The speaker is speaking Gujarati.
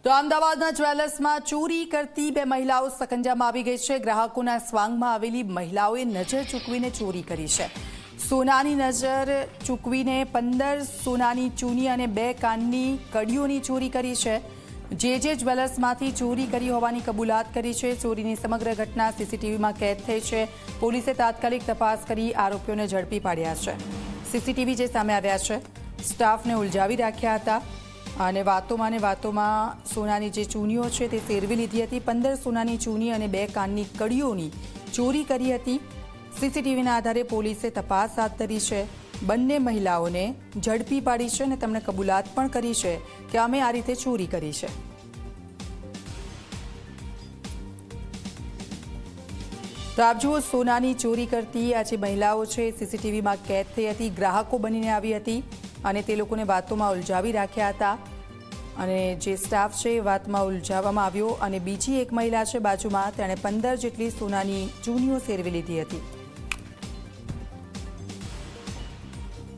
તો અમદાવાદના જ્વેલર્સમાં ચોરી કરતી બે મહિલાઓ સકંજામાં આવી ગઈ છે। ગ્રાહકોના સ્વાંગમાં આવેલી મહિલાઓએ નજર ચૂકવીને ચોરી કરી છે। સોનાની નજર ચૂકવીને 15 સોનાની ચૂની અને 2 કાનની કડીઓની ચોરી કરી છે। જે જ્વેલર્સમાંથી ચોરી કરી હોવાની કબૂલાત કરી છે। ચોરીની સમગ્ર ઘટના સીસીટીવીમાં કેદ થઈ છે। પોલીસે તાત્કાલિક તપાસ કરી આરોપીઓને ઝડપી પાડ્યા છે। સીસીટીવી જે સામે આવ્યા છે, સ્ટાફને ઉલઝાવી રાખ્યા હતા અને વાતોમાં સોનાની જે ચૂનીઓ છે તે ફેરવી લીધી હતી। 15 સોનાની ચૂની અને 2 કાનની કડીઓની ચોરી કરી હતી। સીસીટીવીના આધારે પોલીસે તપાસ હાથ ધરી છે। બંને મહિલાઓને ઝડપી પાડી છે અને તેમણે કબૂલાત પણ કરી છે કે અમે આ રીતે ચોરી કરી છે। તો આપ જુઓ, સોનાની ચોરી કરતી આ જે મહિલાઓ છે સીસીટીવીમાં કેદ થઈ હતી, ગ્રાહકો બનીને આવી હતી અને તે લોકોને વાતોમાં ઉલઝાવી રાખ્યા હતા અને જે સ્ટાફ છે એ વાતમાં ઉલઝાવવામાં આવ્યો અને બીજી એક મહિલા છે બાજુમાં, તેણે 15 જેટલી સોનાની ચૂનીઓ ફેરવી લીધી હતી।